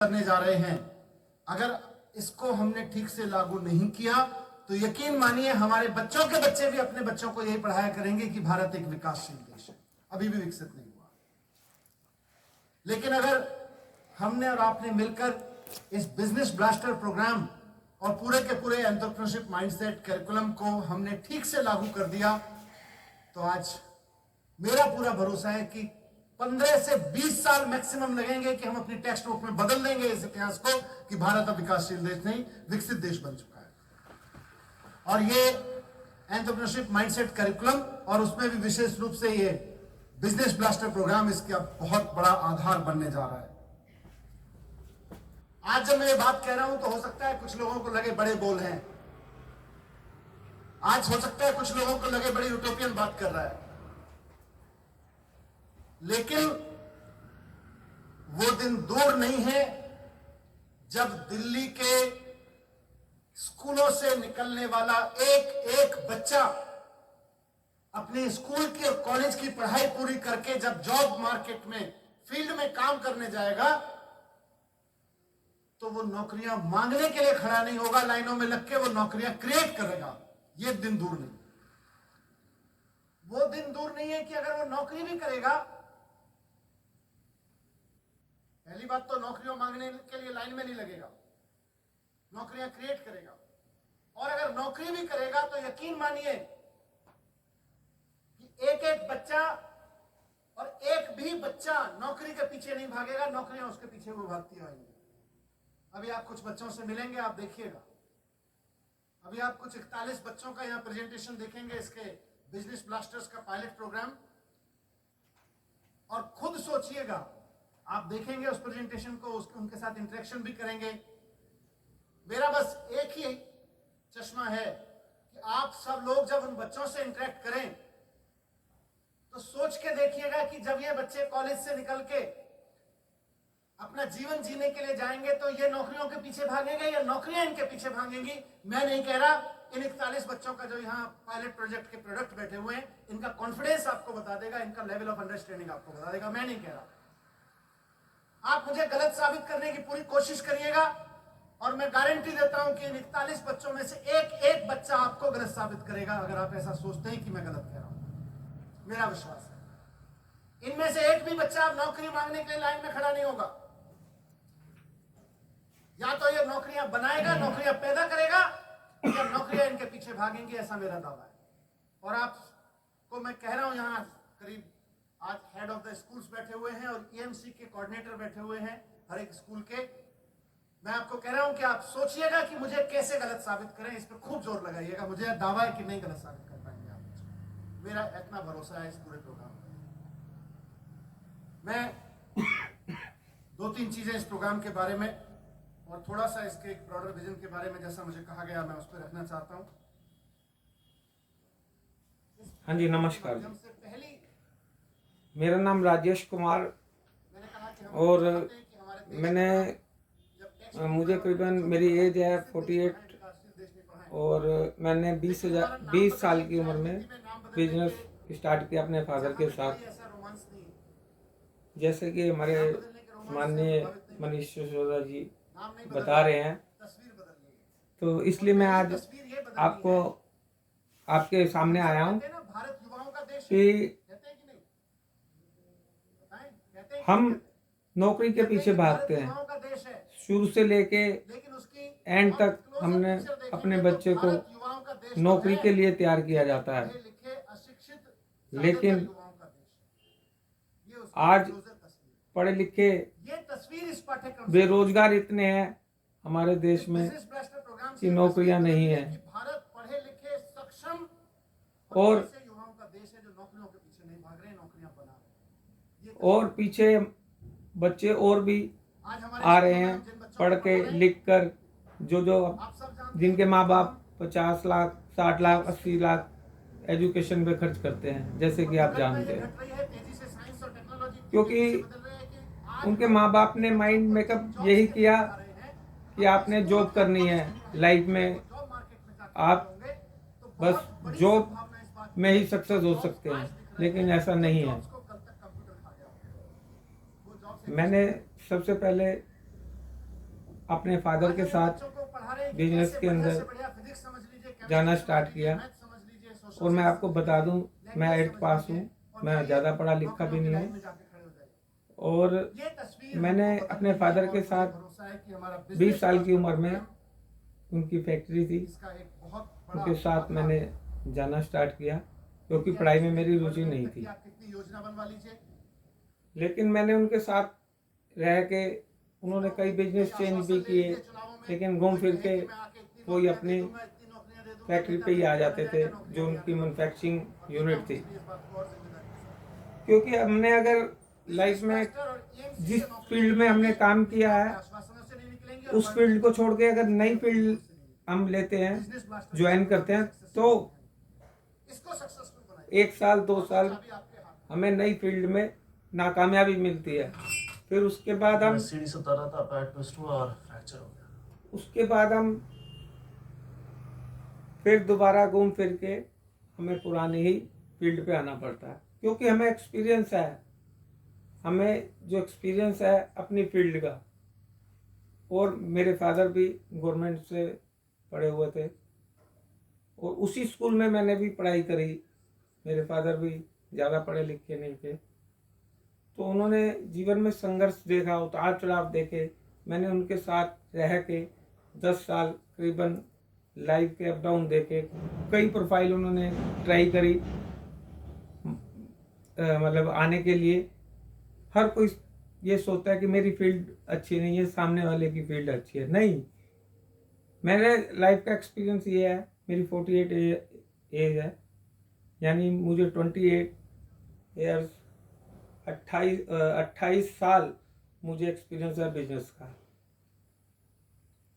करने जा रहे हैं, अगर इसको हमने ठीक से लागू नहीं किया तो यकीन मानिए हमारे बच्चों के बच्चे भी अपने बच्चों को यही पढ़ाया करेंगे कि भारत एक विकासशील देश है, अभी भी विकसित नहीं हुआ। लेकिन अगर हमने और आपने मिलकर इस बिजनेस ब्लास्टर प्रोग्राम और पूरे के पूरे एंटरप्रेन्योरशिप माइंडसेट करिकुलम को हमने ठीक से लागू कर दिया तो आज मेरा पूरा भरोसा है कि 15 से 20 साल मैक्सिमम लगेंगे कि हम अपनी टेक्स्ट बुक में बदल देंगे इस इतिहास को कि भारत अब विकासशील देश नहीं विकसित देश बन चुका है। और ये एंटरप्रेन्योरशिप माइंडसेट करिकुलम और उसमें भी विशेष रूप से ये बिजनेस ब्लास्टर प्रोग्राम इसका बहुत बड़ा आधार बनने जा रहा है। आज जब मैं ये बात कह रहा हूं तो हो सकता है कुछ लोगों को लगे बड़े बोल हैं, आज हो सकता है कुछ लोगों को लगे बड़ी यूटोपियन बात कर रहा है, लेकिन वो दिन दूर नहीं है जब दिल्ली के स्कूलों से निकलने वाला एक एक बच्चा अपने स्कूल की और कॉलेज की पढ़ाई पूरी करके जब जॉब मार्केट में फील्ड में काम करने जाएगा तो वो नौकरियां मांगने के लिए खड़ा नहीं होगा, लाइनों में लग के वो नौकरियां क्रिएट करेगा। ये दिन दूर नहीं, वो दिन दूर नहीं है कि अगर वो नौकरी भी करेगा, पहली बात तो नौकरियों मांगने के लिए लाइन में नहीं लगेगा, नौकरियां क्रिएट करेगा। और अगर नौकरी भी करेगा तो यकीन मानिए कि एक एक बच्चा और एक भी बच्चा नौकरी के पीछे नहीं भागेगा, नौकरियां उसके पीछे वो भागती आएंगी। अभी आप कुछ बच्चों से मिलेंगे, आप देखिएगा, अभी आप कुछ 41 बच्चों का यहां प्रेजेंटेशन देखेंगे इसके बिजनेस ब्लास्टर्स का पायलट प्रोग्राम, और खुद सोचिएगा, आप देखेंगे उस प्रेजेंटेशन को, उनके साथ इंटरेक्शन भी करेंगे। मेरा बस एक ही चश्मा है कि आप सब लोग जब उन बच्चों से इंटरेक्ट करें तो सोच के देखिएगा कि जब ये बच्चे कॉलेज से निकल के अपना जीवन जीने के लिए जाएंगे तो ये नौकरियों के पीछे भागेंगे या नौकरियां इनके पीछे भागेंगी। मैं नहीं कह रहा, इन 41 बच्चों का जो यहाँ पायलट प्रोजेक्ट के प्रोडक्ट बैठे हुए हैं, इनका कॉन्फिडेंस आपको बता देगा, इनका लेवल ऑफ अंडरस्टैंडिंग आपको बता देगा। मैं नहीं कह रहा, आप मुझे गलत साबित करने की पूरी कोशिश करिएगा और मैं गारंटी देता हूं कि इन 41 बच्चों में से एक एक बच्चा आपको गलत साबित करेगा अगर आप ऐसा सोचते हैं कि मैं गलत कह रहा हूं। मेरा विश्वास है इनमें से एक भी बच्चा आप नौकरी मांगने के लिए लाइन में खड़ा नहीं होगा। या तो ये नौकरियां बनाएगा, नौकरियां पैदा करेगा, या नौकरियां इनके पीछे भागेंगी, ऐसा मेरा दावा है। और आपको मैं कह रहा हूं, यहां करीब आज हेड ऑफ द स्कूल्स बैठे हुए हैं और ईएमसी के कोऑर्डिनेटर बैठे हुए हैं हर एक स्कूल के। मैं आपको कह रहा हूं कि आप सोचिएगा कि मुझे कैसे गलत साबित करें, इस पर खूब जोर लगाइएगा। मुझे दावा है कि नहीं गलत साबित कर पाएंगे आप, मेरा इतना भरोसा है इस पूरे प्रोग्राम पर। मैं 2-3 चीजें इस प्रोग्राम के बारे में और थोड़ा सा इसके एक ब्रॉडर विजन के बारे में, जैसा मुझे कहा गया, मैं उस पर रखना चाहता हूं। हाँ जी, नमस्कार जी। मेरा नाम राजेश कुमार और मुझे करीबन मेरी एज है 48 और मैंने 20 साल की उम्र में बिजनेस स्टार्ट किया अपने फादर के साथ। जैसे कि हमारे माननीय मनीष सिसोदिया जी बता रहे हैं, तो इसलिए मैं आज आपको आपके सामने आया हूं कि हम नौकरी के पीछे भागते हैं। शुरू से लेके एंड तक हमने अपने बच्चे को नौकरी के लिए तैयार किया जाता है, लेकिन आज पढ़े लिखे बेरोजगार इतने हैं हमारे देश में कि नौकरियां नहीं है। और पीछे बच्चे और भी आ रहे हैं पढ़ के लिख कर, जो जिनके माँ बाप 50 लाख 60 लाख 80 लाख एजुकेशन पे खर्च करते हैं, जैसे कि आप जानते हैं, क्योंकि उनके माँ बाप ने माइंड मेकअप यही किया कि आपने जॉब करनी है लाइफ में, आप बस जॉब में ही सक्सेस हो सकते हैं, लेकिन ऐसा नहीं है। मैंने सबसे पहले अपने फादर के साथ बिजनेस के अंदर जाना स्टार्ट किया। और मैं आपको बता दूं, मैं 8th पास हूँ, मैं ज़्यादा पढ़ा लिखा भी नहीं हूँ। और मैंने अपने फादर के साथ 20 साल की उम्र में, उनकी फैक्ट्री थी, उनके साथ मैंने जाना स्टार्ट किया, क्योंकि पढ़ाई में मेरी रुचि नहीं थी। लेकिन मैंने उनके साथ रह के, उन्होंने कई बिजनेस चेंज भी किए, लेकिन घूम फिर के कोई अपनी फैक्ट्री पे ही आ जाते थे, जो उनकी मैन्युफैक्चरिंग यूनिट थी। क्योंकि हमने अगर लाइफ में जिस फील्ड में हमने काम किया है, उस फील्ड को छोड़ के अगर नई फील्ड हम लेते हैं, ज्वाइन करते हैं, तो 1 साल 2 साल हमें नई फील्ड में नाकामयाबी मिलती है। फिर उसके बाद हम सीढ़ी से उतर रहा था, पैर ट्विस्ट हुआ और फ्रैक्चर हो गया। उसके बाद हम फिर दोबारा घूम फिर के हमें पुरानी ही फील्ड पे आना पड़ता है, क्योंकि हमें एक्सपीरियंस है, हमें जो एक्सपीरियंस है अपनी फील्ड का। और मेरे फादर भी गवर्नमेंट से पढ़े हुए थे, और उसी स्कूल में मैंने भी पढ़ाई करी। मेरे फादर भी ज़्यादा पढ़े लिखे नहीं थे, तो उन्होंने जीवन में संघर्ष देखा, उतार चढ़ाव देखे। मैंने उनके साथ रह के 10 साल करीबन लाइफ के अप डाउन देखे। कई प्रोफाइल उन्होंने ट्राई करी, मतलब आने के लिए। हर कोई ये सोचता है कि मेरी फील्ड अच्छी नहीं है, सामने वाले की फील्ड अच्छी है। नहीं, मेरे लाइफ का एक्सपीरियंस ये है, मेरी 48 एज है, यानी मुझे 28 ईयर्स 28 साल मुझे एक्सपीरियंस है बिजनेस का।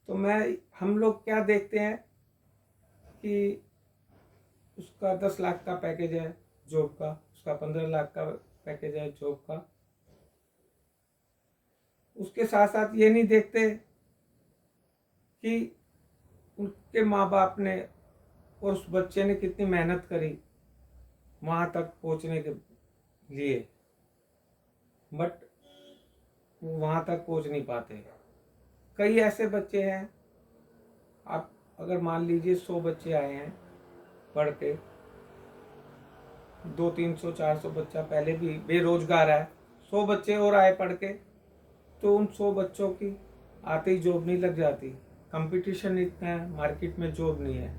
तो हम लोग क्या देखते हैं कि उसका 10 लाख का पैकेज है जॉब का, उसका 15 लाख का पैकेज है जॉब का। उसके साथ साथ ये नहीं देखते कि उनके माँ बाप ने और उस बच्चे ने कितनी मेहनत करी वहाँ तक पहुँचने के लिए, बट वहाँ तक पहुँच नहीं पाते। कई ऐसे बच्चे हैं, आप अगर मान लीजिए 100 बच्चे आए हैं पढ़ के, 200-300 400 बच्चा पहले भी बेरोजगार है, 100 बच्चे और आए पढ़ के, तो उन 100 बच्चों की आते ही जॉब नहीं लग जाती। कंपटीशन इतना है, मार्केट में जॉब नहीं है।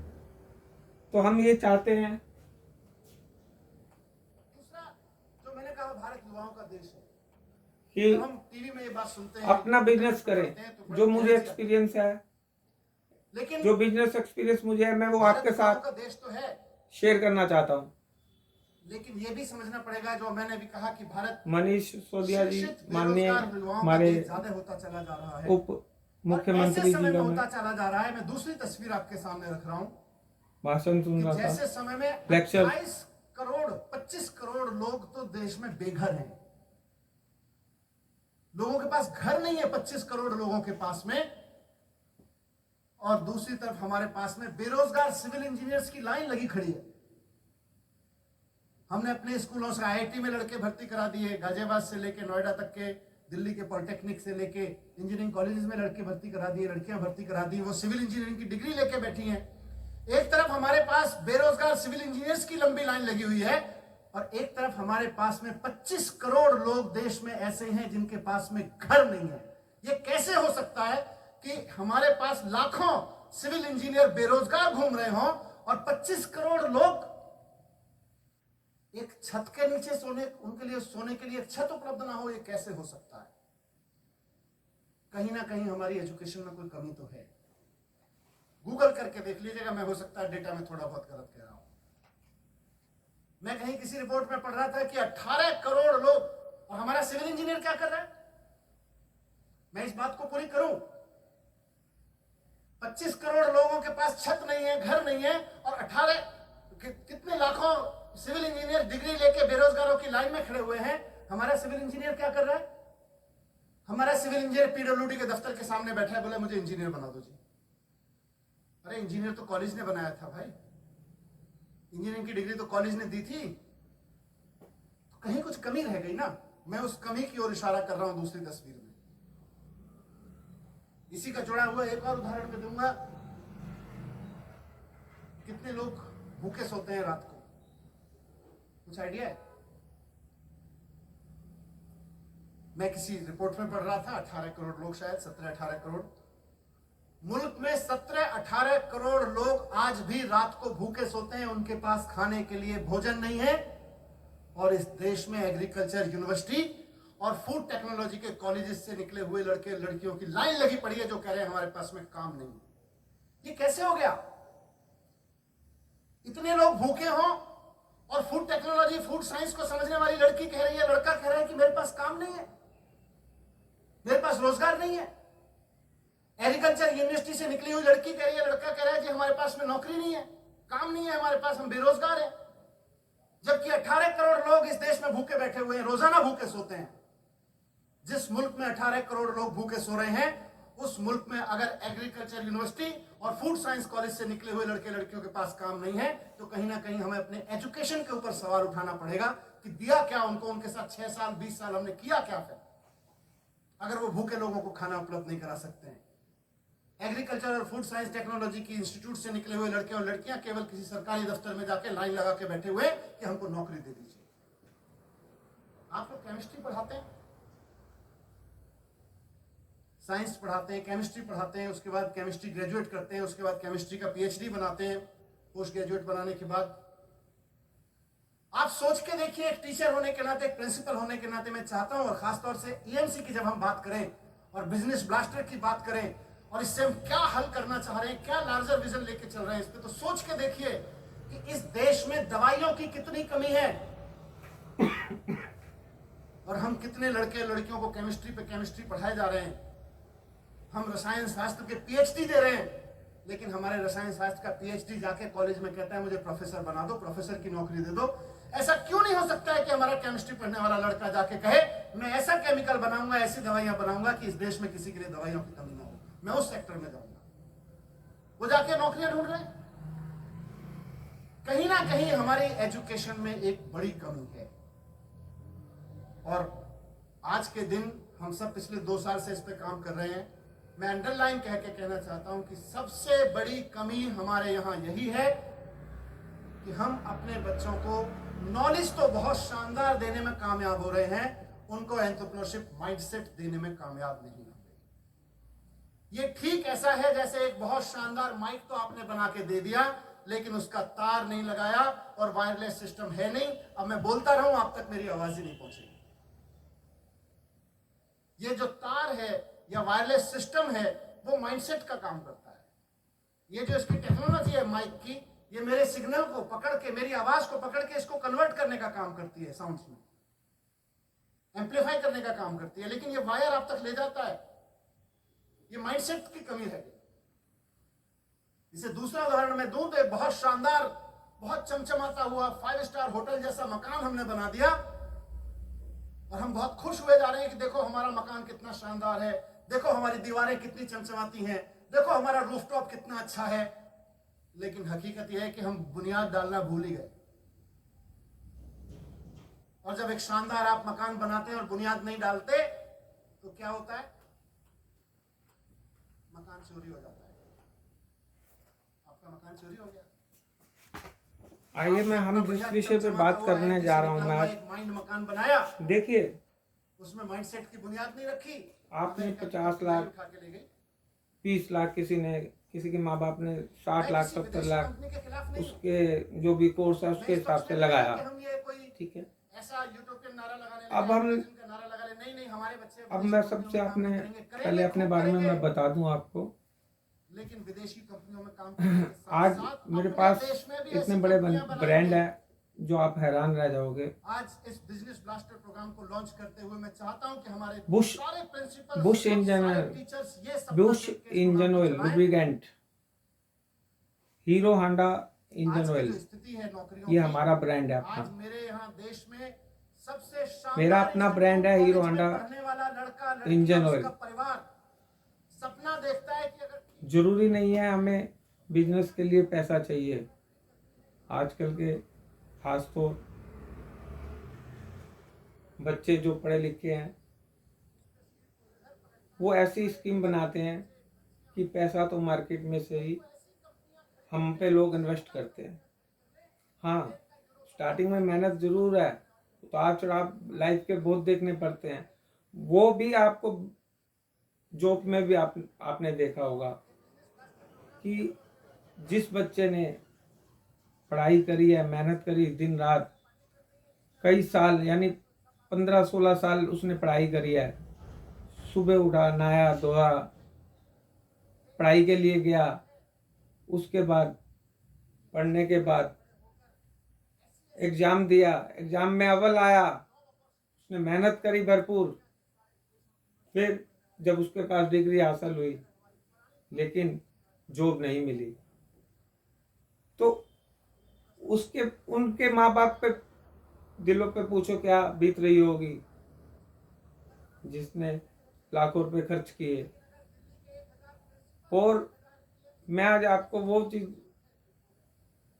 तो हम ये चाहते हैं, दूसरा जो मैंने कहा, भारत युवाओं का देश है, कि हम टीवी में ये बात सुनते हैं, अपना बिजनेस करें। जो मुझे एक्सपीरियंस है, लेकिन जो बिजनेस एक्सपीरियंस मुझे है, मैं वो आपके साथ देश तो है, शेयर करना चाहता हूँ। लेकिन ये भी समझना पड़ेगा, जो मैंने भी कहा कि भारत मनीष सिसोदिया जी माननीय हमारे ज्यादा होता चला जा रहा है, उप मुख्यमंत्री जी का होता चला जा रहा है। मैं दूसरी तस्वीर आपके सामने रख रहा हूँ, भाषण सुन रहा था, जैसे समय में लेक्चर 25 करोड़ लोग तो देश में बेघर हैं। लोगों के पास घर नहीं है, 25 करोड़ लोगों के पास में। और दूसरी तरफ हमारे पास में बेरोजगार सिविल इंजीनियर्स की लाइन लगी खड़ी है। हमने अपने स्कूलों से आईआईटी में लड़के भर्ती करा दिए, गाजियाबाद से लेके नोएडा तक के, दिल्ली के पॉलिटेक्निक से लेके इंजीनियरिंग कॉलेजेस में लड़के भर्ती करा दिए, लड़कियां भर्ती करा दी, वो सिविल इंजीनियरिंग की डिग्री लेके बैठी हैं। एक तरफ हमारे पास बेरोजगार सिविल इंजीनियर्स की लंबी लाइन लगी हुई है, और एक तरफ हमारे पास में 25 करोड़ लोग देश में ऐसे हैं जिनके पास में घर नहीं है। ये कैसे हो सकता है कि हमारे पास लाखों सिविल इंजीनियर बेरोजगार घूम रहे हों और 25 करोड़ लोग एक छत के नीचे उनके लिए सोने के लिए एक छत उपलब्ध ना हो? ये कैसे हो सकता है? कहीं ना कहीं हमारी एजुकेशन में कोई कमी तो है। गूगल करके देख लीजिएगा, मैं हो सकता है डेटा में थोड़ा बहुत गलत कह रहा हूं। मैं कहीं किसी रिपोर्ट में पढ़ रहा था कि 18 करोड़ लोग, और हमारा सिविल इंजीनियर क्या कर रहा है? मैं इस बात को पूरी करूं, 25 करोड़ लोगों के पास छत नहीं है, घर नहीं है, और 18 कितने लाखों सिविल इंजीनियर डिग्री लेके बेरोजगारों की लाइन में खड़े हुए हैं। हमारा सिविल इंजीनियर क्या कर रहा है? हमारा सिविल इंजीनियर पीडब्ल्यूडी के दफ्तर के सामने बैठा है, बोले मुझे इंजीनियर बना दो जी। अरे इंजीनियर तो कॉलेज ने बनाया था भाई, इंजीनियरिंग की डिग्री तो कॉलेज ने दी थी, तो कहीं कुछ कमी रह गई ना। मैं उस कमी की ओर इशारा कर रहा हूं दूसरी तस्वीर में। इसी का जुड़ा हुआ एक और उदाहरण मैं दूंगा। कितने लोग भूखे सोते हैं रात को, कुछ आइडिया है? मैं किसी रिपोर्ट में पढ़ रहा था 18 करोड़ लोग, शायद 17-18 करोड़ मुल्क में 17-18 करोड़ लोग आज भी रात को भूखे सोते हैं। उनके पास खाने के लिए भोजन नहीं है। और इस देश में एग्रीकल्चर यूनिवर्सिटी और फूड टेक्नोलॉजी के कॉलेजेस से निकले हुए लड़के लड़कियों की लाइन लगी पड़ी है जो कह रहे हैं हमारे पास में काम नहीं है। ये कैसे हो गया? इतने लोग भूखे हों और फूड टेक्नोलॉजी फूड साइंस को समझने वाली लड़की कह रही है, लड़का कह रहा है कि मेरे पास काम नहीं है, मेरे पास रोजगार नहीं है। एग्रीकल्चर यूनिवर्सिटी से निकली हुई लड़की कह रही है, लड़का कह रहा है कि हमारे पास में नौकरी नहीं है, काम नहीं है हमारे पास, हम बेरोजगार हैं। जबकि 18 करोड़ लोग इस देश में भूखे बैठे हुए हैं, रोजाना भूखे सोते हैं। जिस मुल्क में 18 करोड़ लोग भूखे सो रहे हैं, उस मुल्क में अगर एग्रीकल्चर यूनिवर्सिटी और फूड साइंस कॉलेज से निकले हुए लड़के लड़कियों के पास काम नहीं है, तो कहीं ना कहीं हमें अपने एजुकेशन के ऊपर सवाल उठाना पड़ेगा कि दिया क्या उनको, उनके साथ 6 साल 20 साल हमने किया क्या फिर, अगर वो भूखे लोगों को खाना उपलब्ध नहीं करा सकते हैं। एग्रीकल्चर और फूड साइंस टेक्नोलॉजी की इंस्टीट्यूट से निकले हुए लड़के और लड़कियां केवल किसी सरकारी दफ्तर में जाके लाइन लगा के बैठे हुए कि हमको नौकरी दे दीजिए। आप लोग केमिस्ट्री पढ़ाते हैं, साइंस पढ़ाते हैं, केमिस्ट्री पढ़ाते हैं, उसके बाद केमिस्ट्री ग्रेजुएट करते हैं, उसके बाद केमिस्ट्री का पीएचडी बनाते हैं। पोस्ट ग्रेजुएट बनाने के बाद आप सोच के देखिए, एक टीचर होने के नाते, एक प्रिंसिपल होने के नाते मैं चाहता हूं, और खासतौर से ईएमसी की जब हम बात करें और बिजनेस ब्लास्टर की बात करें और इससे हम क्या हल करना चाह रहे हैं, क्या लार्जर विजन लेके चल रहे हैं इस पे, तो सोच के देखिए कि इस देश में दवाइयों की कितनी कमी है और हम कितने लड़के लड़कियों को केमिस्ट्री पे केमिस्ट्री पढ़ाए जा रहे हैं। हम रसायन शास्त्र के पीएचडी दे रहे हैं, लेकिन हमारे रसायन शास्त्र का पीएचडी जाके कॉलेज में कहता है मुझे प्रोफेसर बना दो, प्रोफेसर की नौकरी दे दो। ऐसा क्यों नहीं हो सकता है कि हमारा केमिस्ट्री पढ़ने वाला लड़का जाके कहे मैं ऐसा केमिकल बनाऊंगा, ऐसी दवाइयां बनाऊंगा कि इस देश में किसी के लिए दवाइयों की कमी ना हो, मैं उस सेक्टर में जाऊंगा। वो जाके नौकरियां ढूंढ रहे हैं। कहीं ना कहीं हमारी एजुकेशन में एक बड़ी कमी है। और आज के दिन हम सब पिछले 2 साल से इस पे काम कर रहे हैं। मैं अंडरलाइन कह के कहना चाहता हूं कि सबसे बड़ी कमी हमारे यहां यही है कि हम अपने बच्चों को नॉलेज तो बहुत शानदार देने में कामयाब हो रहे हैं, उनको एंटरप्रेन्योरशिप माइंडसेट देने में कामयाब नहीं हो रहे। ये ठीक ऐसा है जैसे एक बहुत शानदार माइक तो आपने बना के दे दिया, लेकिन उसका तार नहीं लगाया और वायरलेस सिस्टम है नहीं। अब मैं बोलता रहूं, आप तक मेरी आवाज ही नहीं पहुंचेगी। ये जो तार है या वायरलेस सिस्टम है, वो माइंडसेट का काम करता है। ये जो इसकी टेक्नोलॉजी है माइक की, ये मेरे सिग्नल को पकड़ के, मेरी आवाज को पकड़ के इसको कन्वर्ट करने का काम करती है, साउंड्स में एम्पलीफाई करने का काम करती है, लेकिन ये वायर आप तक ले जाता है। ये माइंडसेट की कमी है। इसे दूसरा उदाहरण मैं दूं तो एक बहुत शानदार, बहुत चमचमाता हुआ 5 स्टार होटल जैसा मकान हमने बना दिया और हम बहुत खुश हुए जा रहे हैं कि देखो हमारा मकान कितना शानदार है, देखो हमारी दीवारें कितनी चमचमाती हैं, देखो हमारा रूफटॉप कितना अच्छा है। लेकिन हकीकत यह है कि हम बुनियाद डालना भूल ही गए। और जब एक शानदार आप मकान बनाते हैं और बुनियाद नहीं डालते तो क्या होता है? मकान चोरी हो जाता है। आपका मकान चोरी हो गया। आइए मैं हम जिस विषय पे बात करने जा रहा हूँ, मैं आज माइंड मकान बनाया, देखिए उसमें माइंडसेट की बुनियाद नहीं रखी, आपने 50 लाख उठा के ले गई। 20 लाख, किसी के माँ बाप ने 60 लाख 70 लाख कंपनी के खिलाफ नहीं, उसके जो भी कोर्स है उसके हिसाब से लगाया, हम ये कोई ठीक है। ऐसा यूटोपियन नारा लगाने अब हम नारा लगा ले, नहीं हमारे बच्चे, अब मैं सबसे अपने पहले अपने बारे में मैं बता दूं आपको। लेकिन विदेशी कंपनियों में काम करने के साथ आज साथ मेरे अपने पास देश में भी इतने ऐसी बड़े कंपनियां बनाई ब्रांड हैं। है जो आप हैरान रह जाओगे। आज इस बिजनेस ब्लास्टर प्रोग्राम को लॉन्च करते हुए मैं चाहता हूं कि हमारे बुश सारे प्रिंसिपल, बुश इंजन टीचर्स ये सब Bush engine oil, lubricant, hero Honda engine oil, स्थिति है नौकरियों ये की। हमारा ब्रांड है आज अपना। मेरे यहाँ देश में सबसे शानदार मेरा अपना ब्रांड है हीरो होंडा पढ़ने वाला लड़का, लड़की इंजन और ऑयल। उसका परिवार सपना देखता है कि अगर जरूरी नहीं है हमें बिजनेस के लिए पैसा चाहिए। आजकल के खासतौर बच्चे जो पढ़े लिखे हैं वो ऐसी स्कीम बनाते हैं कि पैसा तो मार्केट में से ही हम पे लोग इन्वेस्ट करते हैं। हाँ, स्टार्टिंग में मेहनत ज़रूर है, उतार चढ़ाव लाइफ के बहुत देखने पड़ते हैं। वो भी आपको जॉब में भी आपने देखा होगा कि जिस बच्चे ने पढ़ाई करी है, मेहनत करी दिन रात, कई साल यानी 15-16 साल उसने पढ़ाई करी है, सुबह उठा, नहाया धोया, पढ़ाई के लिए गया, उसके बाद पढ़ने के बाद एग्ज़ाम दिया, एग्ज़ाम में अव्वल आया, उसने मेहनत करी भरपूर, फिर जब उसके पास डिग्री हासिल हुई लेकिन जॉब नहीं मिली, तो उनके माँ बाप पे दिलों पे पूछो क्या बीत रही होगी, जिसने लाखों रुपए खर्च किए। और मैं आज आपको वो चीज़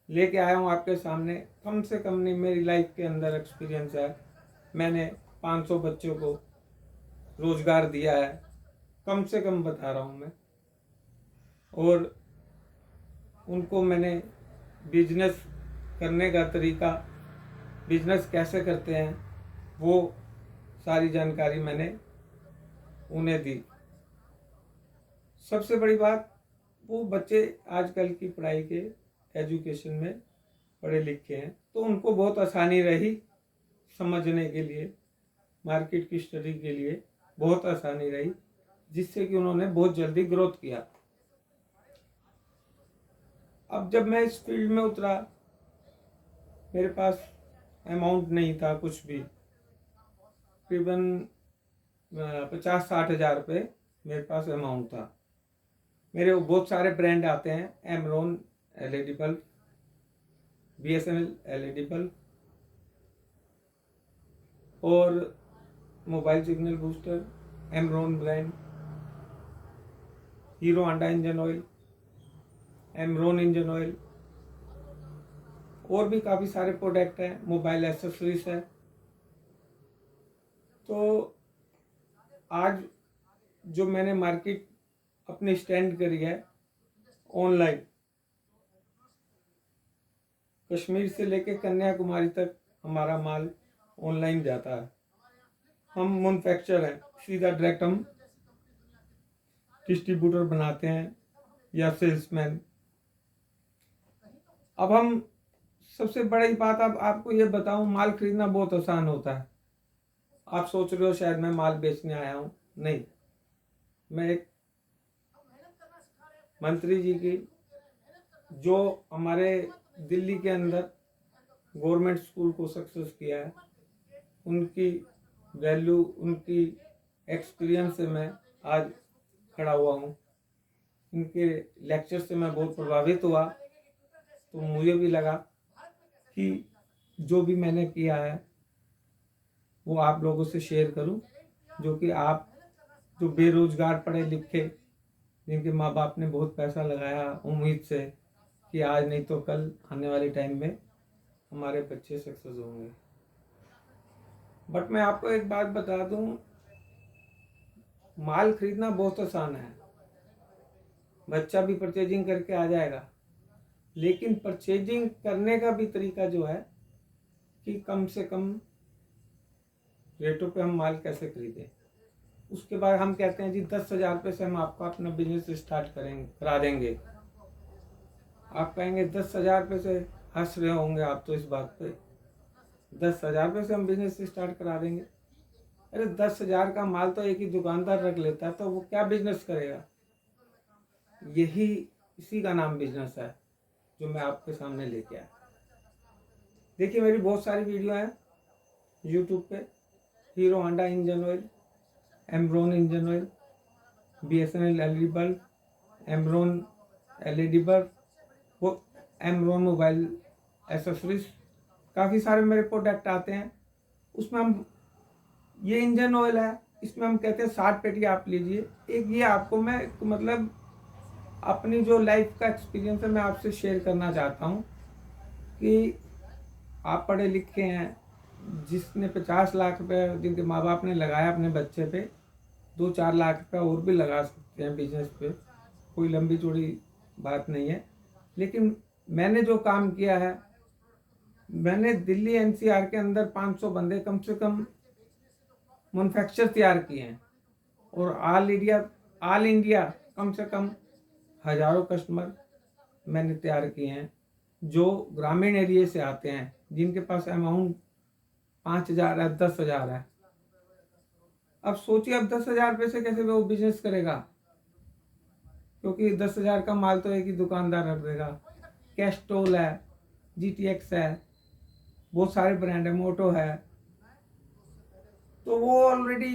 लेके आया हूँ आपके सामने, कम से कम नहीं मेरी लाइफ के अंदर एक्सपीरियंस है, मैंने 500 बच्चों को रोज़गार दिया है, कम से कम बता रहा हूँ मैं। और उनको मैंने बिजनेस करने का तरीका, बिजनेस कैसे करते हैं, वो सारी जानकारी मैंने उन्हें दी। सबसे बड़ी बात, वो बच्चे आजकल की पढ़ाई के एजुकेशन में पढ़े लिखे हैं, तो उनको बहुत आसानी रही समझने के लिए, मार्केट की स्टडी के लिए बहुत आसानी रही, जिससे कि उन्होंने बहुत जल्दी ग्रोथ किया। अब जब मैं इस फील्ड में उतरा, मेरे पास अमाउंट नहीं था कुछ भी, तकरीबन 50-60 हज़ार रुपये मेरे पास अमाउंट था। मेरे बहुत सारे ब्रांड आते हैं, Amaron LED bulb, BSNL LED bulb और mobile signal booster, Amaron brand, Hero Honda engine oil, Amaron engine oil, और भी काफ़ी सारे प्रोडक्ट हैं, मोबाइल एक्सेसरीज है। तो आज जो मैंने मार्केट अपनी स्टैंड करी है ऑनलाइन, कश्मीर से लेकर कन्याकुमारी तक हमारा माल ऑनलाइन जाता है। हम मैन्युफैक्चर हैं, सीधा डायरेक्ट हम डिस्ट्रीब्यूटर बनाते हैं या सेल्समैन। अब हम सबसे बड़ी बात अब आपको ये बताऊं, माल खरीदना बहुत आसान होता है। आप सोच रहे हो शायद मैं माल बेचने आया हूँ, नहीं, मैं एक मंत्री जी की, जो हमारे दिल्ली के अंदर गवर्नमेंट स्कूल को सक्सेस किया है, उनकी वैल्यू, उनकी एक्सपीरियंस से मैं आज खड़ा हुआ हूँ। उनके लेक्चर से मैं बहुत प्रभावित हुआ, तो मुझे भी लगा कि जो भी मैंने किया है वो आप लोगों से शेयर करूं, जो कि आप जो बेरोजगार पढ़े लिखे, जिनके माँ बाप ने बहुत पैसा लगाया उम्मीद से कि आज नहीं तो कल आने वाले टाइम में हमारे बच्चे सक्सेस होंगे। बट मैं आपको एक बात बता दूं, माल खरीदना बहुत आसान है, बच्चा भी परचेजिंग करके आ जाएगा, लेकिन परचेजिंग करने का भी तरीका जो है कि कम से कम रेटों पे हम माल कैसे खरीदें। उसके बाद हम कहते हैं जी 10,000 रुपये से हम आपका अपना बिजनेस स्टार्ट करा देंगे। आप कहेंगे 10,000 रुपये से, हंस रहे होंगे आप तो इस बात पे, 10,000 रुपये से हम बिजनेस स्टार्ट करा देंगे। अरे 10,000 का माल तो एक ही दुकानदार रख लेता है, तो वो क्या बिजनेस करेगा। इसी का नाम बिजनेस है जो मैं आपके सामने लेके आया। देखिए मेरी बहुत सारी वीडियो हैं यूट्यूब पे, Hero Honda engine oil, Amaron engine oil, BSNL LED bulb, Amaron LED bulb, वो एमरॉन मोबाइल एक्सेसरीज, काफ़ी सारे मेरे प्रोडक्ट आते हैं। उसमें हम, ये इंजन ऑयल है, इसमें हम कहते हैं 60 पेटी आप लीजिए। एक ये आपको मैं मतलब अपनी जो लाइफ का एक्सपीरियंस है मैं आपसे शेयर करना चाहता हूँ कि आप पढ़े लिखे हैं, जिसने 50 लाख रुपए जिनके माँ बाप ने लगाया अपने बच्चे पे, 2-4 लाख रुपया और भी लगा सकते हैं बिजनेस पे, कोई लंबी चौड़ी बात नहीं है। लेकिन मैंने जो काम किया है, मैंने दिल्ली एनसीआर के अंदर 500 बंदे कम से कम मैन्युफैक्चर तैयार किए हैं, और ऑल इंडिया कम से कम हजारों कस्टमर मैंने तैयार किए हैं जो ग्रामीण एरिया से आते हैं, जिनके पास अमाउंट 5,000 है, 10,000 है। अब सोचिए, अब 10,000 रुपये से कैसे वो बिजनेस करेगा, क्योंकि 10,000 का माल तो एक ही दुकानदार रख देगा। कैस्ट्रोल है, GTX है, बहुत सारे ब्रांड है, मोटो है, तो वो ऑलरेडी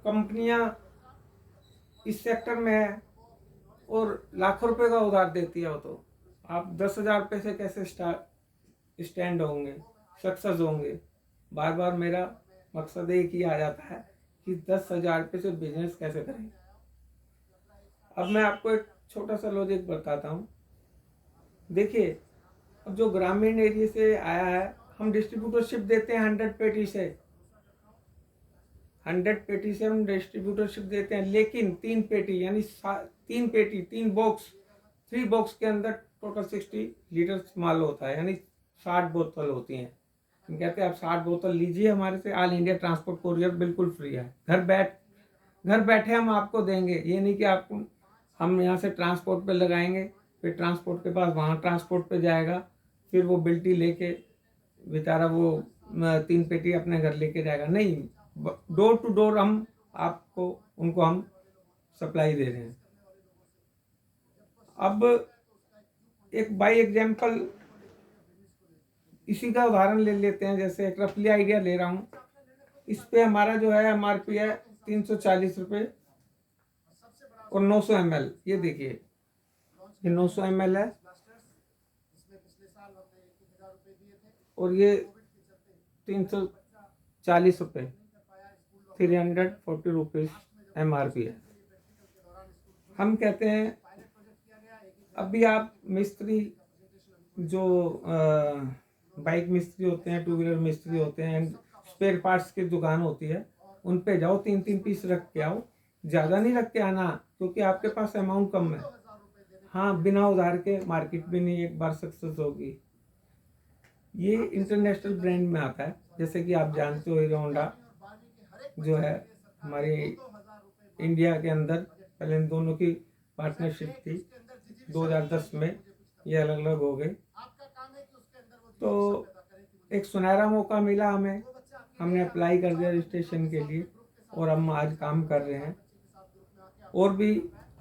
कंपनियां इस सेक्टर में है और लाखों रुपए का उधार देती है। वो तो आप 10,000 रुपये से कैसे स्टैंड होंगे, सक्सेस होंगे। बार बार मेरा मकसद एक ही आ जाता है कि 10,000 रुपये से बिजनेस कैसे करें। अब मैं आपको एक छोटा सा लॉजिक बताता हूँ। देखिए, अब जो ग्रामीण एरिया से आया है, हम डिस्ट्रीब्यूटरशिप देते हैं 100 पेटी से, 100 पेटी से हम डिस्ट्रीब्यूटरशिप देते हैं, लेकिन 3 पेटी यानी 3 पेटी 3 बॉक्स 3 बॉक्स के अंदर टोटल 60 लीटर माल होता है, यानी 60 बोतल होती हैं। हम कहते हैं आप 60 बोतल लीजिए हमारे से, ऑल इंडिया ट्रांसपोर्ट कोरियर बिल्कुल फ्री है। घर बैठे हम आपको देंगे, ये नहीं कि आपको हम यहाँ से ट्रांसपोर्ट पे लगाएंगे, फिर ट्रांसपोर्ट के पास वहाँ ट्रांसपोर्ट पे जाएगा, फिर वो बिल्टी लेके बेचारा वो 3 पेटी अपने घर लेके जाएगा। नहीं, डोर टू डोर हम आपको उनको हम सप्लाई दे रहे हैं। अब एक बाई एग्जाम्पल इसी का उदाहरण ले लेते हैं। जैसे एक रफली आइडिया ले रहा हूँ, इस पे हमारा जो है MRP है 340 रुपये और 900 ml। ये देखिए, ये 900 ml है और ये 340 रुपये, 340 रुपीज़ MRP है। हम कहते हैं अभी आप मिस्त्री जो बाइक मिस्त्री होते हैं, 2 व्हीलर मिस्त्री होते हैं, स्पेयर पार्ट्स की दुकान होती है, उन पे जाओ, 3-3 पीस रख के आओ। ज़्यादा नहीं रख के आना, क्योंकि आपके पास अमाउंट कम है। हाँ, बिना उधार के मार्केट भी नहीं एक बार सक्सेस होगी। ये इंटरनेशनल ब्रांड में आता है, जैसे कि आप जानते हो हीरो होंडा जो है हमारी इंडिया के अंदर, पहले इन दोनों की पार्टनरशिप थी, 2010 में ये अलग अलग हो गए। तो एक सुनहरा मौका मिला हमें, हमने अप्लाई कर दिया रजिस्ट्रेशन के लिए और हम आज काम कर रहे हैं। और भी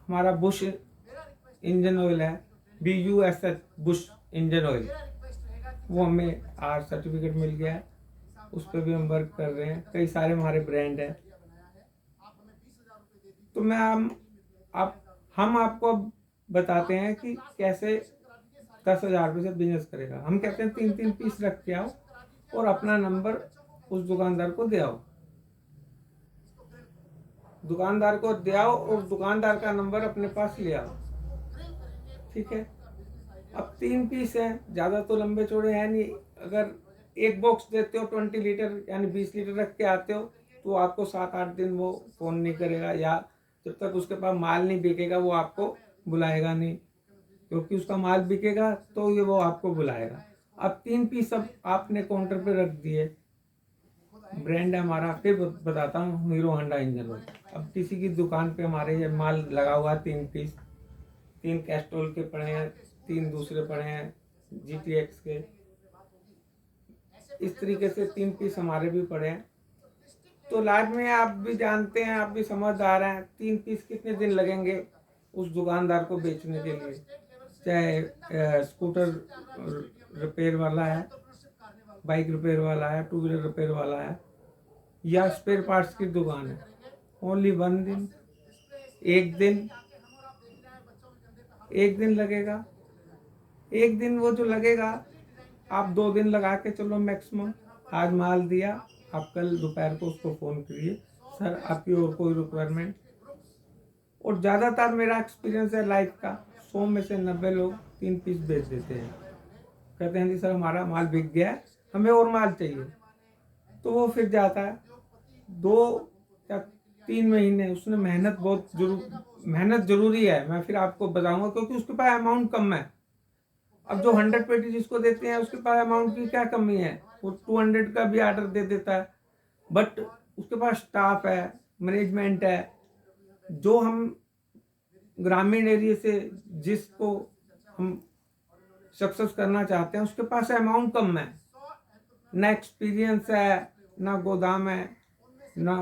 हमारा बुश इंजन ऑयल है, BUSH बुश इंजन ऑयल, वो हमें आज सर्टिफिकेट मिल गया है, उस पर भी हम वर्क कर रहे हैं। कई सारे हमारे ब्रांड हैं। तो हम आपको बताते हैं कि कैसे 10,000 रुपये से बिजनेस करेगा। हम कहते हैं 3-3 पीस रख के आओ और अपना नंबर उस दुकानदार को दे आओ, और दुकानदार का नंबर अपने पास ले आओ। ठीक है। अब 3 पीस हैं, ज़्यादा तो लंबे चौड़े हैं नहीं। अगर एक बॉक्स देते हो 20 लीटर यानी 20 लीटर रख के आते हो, तो आपको 7-8 दिन वो फ़ोन नहीं करेगा, या जब तक उसके पास माल नहीं बिकेगा वो आपको बुलाएगा नहीं, क्योंकि उसका माल बिकेगा तो ये वो आपको बुलाएगा। अब 3 पीस अब आपने काउंटर पे रख दिए। ब्रांड है हमारा, फिर बताता हूँ, हीरो होंडा इंजन ऑयल। अब किसी की दुकान पे हमारे ये माल लगा हुआ 3 पीस, 3 कैस्ट्रोल के पड़े हैं, 3 दूसरे पड़े हैं GTX के, इस तरीके से 3 पीस हमारे भी पड़े हैं। तो लास्ट में आप भी जानते हैं, आप भी समझदार हैं, 3 पीस कितने दिन लगेंगे उस दुकानदार को बेचने के लिए। चाहे स्कूटर रिपेयर वाला है, बाइक रिपेयर वाला है, 2 व्हीलर रिपेयर वाला है, या स्पेयर पार्ट्स की दुकान है, ओनली 1 दिन, एक दिन लगेगा। एक दिन वो जो लगेगा, आप 2 दिन लगा के चलो मैक्सिमम। आज माल दिया, आप कल दोपहर को उसको फ़ोन करिए, सर आपकी और कोई रिक्वायरमेंट। और ज़्यादातर मेरा एक्सपीरियंस है लाइफ का, 100 में से 90 लोग 3 पीस बेच देते हैं। कहते हैं जी सर हमारा माल बिक गया है, हमें और माल चाहिए। तो वो फिर जाता है 2 या 3 महीने, उसने मेहनत बहुत मेहनत जरूरी है, मैं फिर आपको बताऊंगा, क्योंकि उसके पास अमाउंट कम है। अब जो 100 पेटी जिसको देते हैं उसके पास अमाउंट की क्या कमी है, वो 200 का भी ऑर्डर दे देता है। बट उसके पास स्टाफ है, मैनेजमेंट है। जो हम ग्रामीण एरिया से जिसको हम सक्सेस करना चाहते हैं उसके पास अमाउंट कम है, ना एक्सपीरियंस है, ना गोदाम है, ना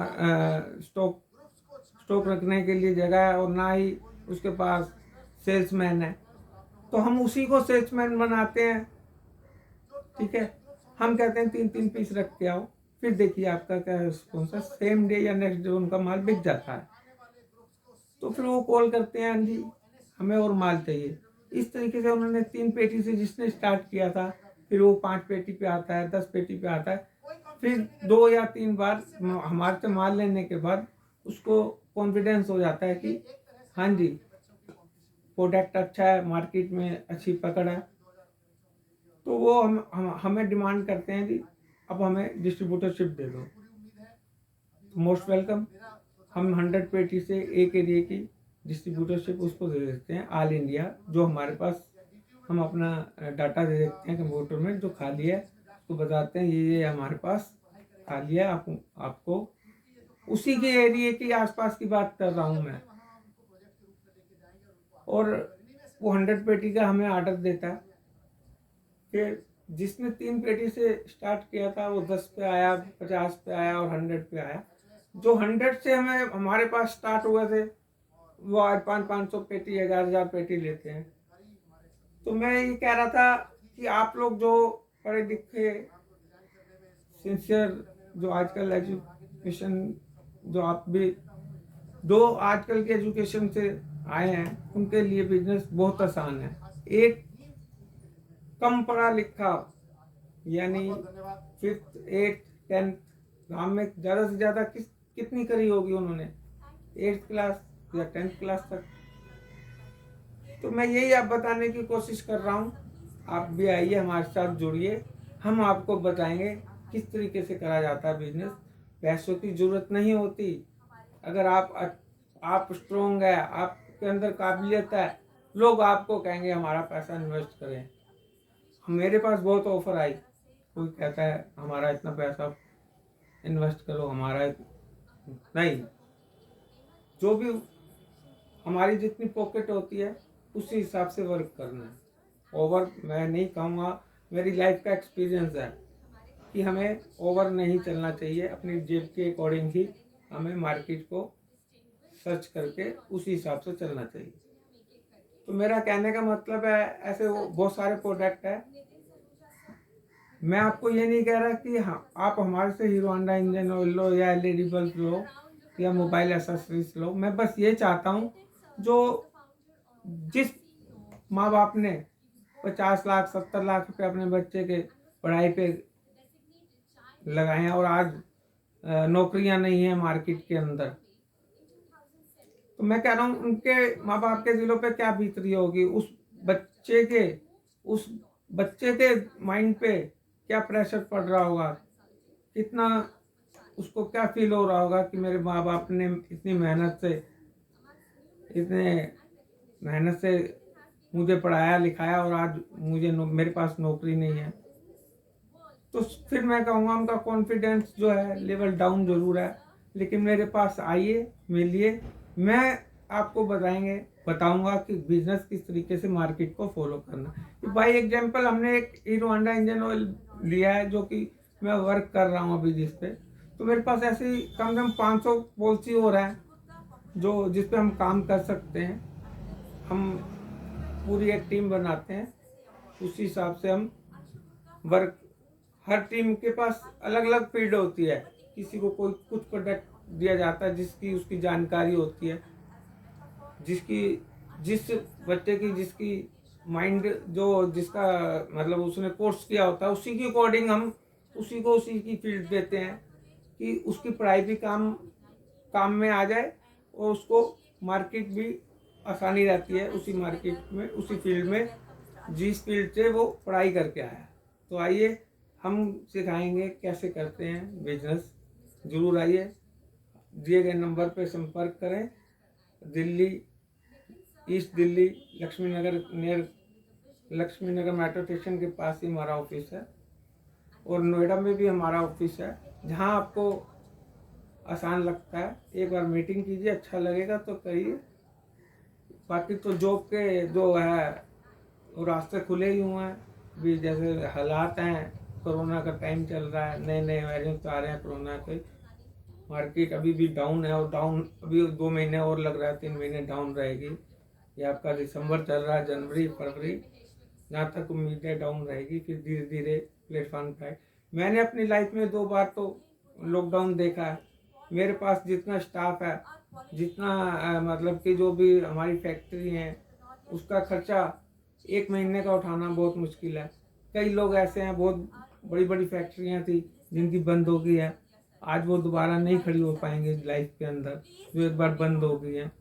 स्टॉक रखने के लिए जगह है, और ना ही उसके पास सेल्समैन है। तो हम उसी को सेल्समैन बनाते हैं, ठीक है। हम कहते हैं 3-3 पीस रख के आओ, फिर देखिए आपका क्या रिस्पॉन्स है। सेम डे या नेक्स्ट डे उनका माल बिक जाता है। तो फिर वो कॉल करते हैं, हाँ जी हमें और माल चाहिए। इस तरीके से उन्होंने 3 पेटी से जिसने स्टार्ट किया था, फिर वो 5 पेटी पे आता है, 10 पेटी पे आता है। फिर 2 या 3 बार हमारे से माल लेने के बाद उसको कॉन्फिडेंस हो जाता है कि हाँ जी प्रोडक्ट अच्छा है, मार्केट में अच्छी पकड़ है। तो वो हमें डिमांड करते हैं कि अब हमें डिस्ट्रीब्यूटरशिप दे दो। Most welcome. हम 100 पेटी से एक एरिया की डिस्ट्रीब्यूटरशिप उसको दे देते हैं, ऑल इंडिया। जो हमारे पास हम अपना डाटा दे देते हैं कंप्यूटर में, जो खाली है उसको बताते हैं ये हमारे पास खाली है, आपको उसी के एरिया की आसपास की बात कर रहा हूँ मैं। और वो 100 पेटी का हमें ऑर्डर देता है। फिर जिसने 3 पेटी से स्टार्ट किया था वो 10 पे आया, 50 पे आया और 100 पे आया। जो 100 से हमारे पास स्टार्ट हुए थे वो आज 500 पेटी, 1000 पेटी लेते हैं। तो मैं ये कह रहा था कि आप लोग जो पढ़े लिखे सिंसियर, जो आजकल एजुकेशन, जो आप भी जो आजकल के एजुकेशन से आए हैं, उनके लिए बिजनेस बहुत आसान है। एक कम पढ़ा लिखा यानी 5th 8th 10th गाँव में ज़्यादा से ज़्यादा कितनी करी होगी उन्होंने, 8th क्लास या 10th क्लास तक। तो मैं यही आप बताने की कोशिश कर रहा हूँ। आप भी आइए, हमारे साथ जुड़िए, हम आपको बताएंगे किस तरीके से करा जाता है बिजनेस। पैसों की ज़रूरत नहीं होती। अगर आप स्ट्रोंग है, आपके अंदर काबिलियत है, लोग आपको कहेंगे हमारा पैसा इन्वेस्ट करें। मेरे पास बहुत ऑफर आई, कोई कहता है हमारा इतना पैसा इन्वेस्ट करो, हमारा नहीं। जो भी हमारी जितनी पॉकेट होती है उसी हिसाब से वर्क करना है। ओवर मैं नहीं कहूँगा, मेरी लाइफ का एक्सपीरियंस है कि हमें ओवर नहीं चलना चाहिए। अपनी जेब के अकॉर्डिंग ही हमें मार्केट को सर्च करके उसी हिसाब से चलना चाहिए। तो मेरा कहने का मतलब है, ऐसे वो बहुत सारे प्रोडक्ट है। मैं आपको ये नहीं कह रहा कि हाँ आप हमारे से हीरो होंडा इंजन ऑयल लो या LED बल्ब लो या मोबाइल एसेसरीज लो। मैं बस ये चाहता हूँ जो जिस माँ बाप ने 50 लाख 70 लाख रुपए अपने बच्चे के पढ़ाई पे लगाए हैं और आज नौकरियां नहीं है मार्केट के अंदर, तो मैं कह रहा हूँ उनके माँ बाप के दिलों पे क्या बीत रही होगी, उस बच्चे के माइंड पे क्या प्रेशर पड़ रहा होगा, कितना उसको क्या फील हो रहा होगा कि मेरे माँ बाप ने इतनी मेहनत से मुझे पढ़ाया लिखाया और आज मेरे पास नौकरी नहीं है। तो फिर मैं कहूँगा उनका कॉन्फिडेंस जो है लेवल डाउन जरूर है। लेकिन मेरे पास आइए, मिलिए, मैं आपको बताऊंगा कि बिजनेस किस तरीके से मार्केट को फॉलो करना। तो बाई एग्जांपल हमने एक हीरो होंडा इंजन ऑयल लिया है जो कि मैं वर्क कर रहा हूँ अभी जिस पे। तो मेरे पास ऐसी कम से कम 500 पॉलिसी हो रहा है जो जिस पे हम काम कर सकते हैं। हम पूरी एक टीम बनाते हैं, उसी हिसाब से हम वर्क। हर टीम के पास अलग अलग फील्ड होती है। किसी को कोई कुछ प्रोडक्ट दिया जाता है जिसकी उसकी जानकारी होती है, जिस बच्चे की जिसकी माइंड जिसका मतलब उसने कोर्स किया होता है, उसी के अकॉर्डिंग हम उसी की फील्ड देते हैं कि उसकी पढ़ाई भी काम में आ जाए और उसको मार्केट भी आसानी रहती है उसी मार्केट में, उसी फील्ड में जिस फील्ड से वो पढ़ाई करके आया। तो आइए हम सिखाएंगे कैसे करते हैं बिजनेस। जरूर आइए, दिए गए नंबर पे संपर्क करें। दिल्ली ईस्ट दिल्ली लक्ष्मी नगर नियर लक्ष्मी नगर मेट्रो स्टेशन के पास ही हमारा ऑफिस है। और नोएडा में भी हमारा ऑफिस है। जहाँ आपको आसान लगता है एक बार मीटिंग कीजिए, अच्छा लगेगा तो करिए। बाकी तो जॉब के जो है वो रास्ते खुले ही हुए हैं। भी जैसे हालात हैं, कोरोना का टाइम चल रहा है, नए नए वेरिएंट आ रहे हैं कोरोना के। मार्केट अभी भी डाउन है और डाउन अभी 2 महीने और लग रहा है, 3 महीने डाउन रहेगी। ये आपका दिसंबर चल रहा है, जनवरी फरवरी, जहाँ तक उम्मीद है डाउन रहेगी, फिर धीरे धीरे प्लेटफॉर्म पे। मैंने अपनी लाइफ में 2 बार तो लॉकडाउन देखा है। मेरे पास जितना स्टाफ है, जितना मतलब कि जो भी हमारी फैक्ट्री है, उसका खर्चा 1 महीने का उठाना बहुत मुश्किल है। कई लोग ऐसे हैं, बहुत बड़ी बड़ी फैक्ट्रियाँ थी जिनकी बंद हो गई है, आज वो दोबारा नहीं खड़ी हो पाएंगे लाइफ के अंदर, जो एक बार बंद हो गई है।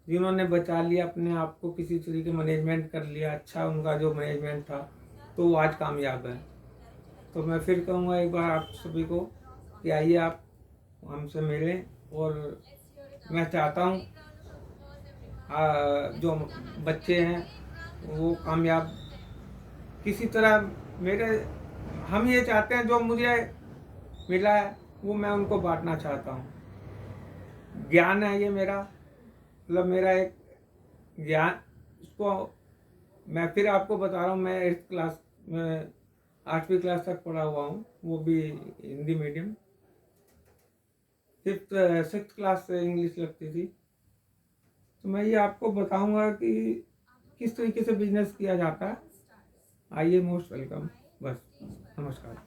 जिन्होंने बचा लिया अपने आप को, किसी तरीके मैनेजमेंट कर लिया, अच्छा उनका जो मैनेजमेंट था, तो वो आज कामयाब है। तो मैं फिर कहूँगा एक बार आप सभी को कि आइए आप हमसे मिलें। और मैं चाहता हूँ जो बच्चे हैं वो कामयाब किसी तरह मेरे, हम ये चाहते हैं जो मुझे मिला है वो मैं उनको बांटना चाहता हूँ। ज्ञान है ये मेरा, मतलब मेरा एक ज्ञान, इसको मैं फिर आपको बता रहा हूँ। मैं 8th क्लास में 8वीं क्लास तक पढ़ा हुआ हूँ, वो भी हिंदी मीडियम। 6th क्लास से इंग्लिश लगती थी। तो मैं ये आपको बताऊंगा कि किस तरीके से बिजनेस किया जाता है। आइए, मोस्ट वेलकम। बस, नमस्कार।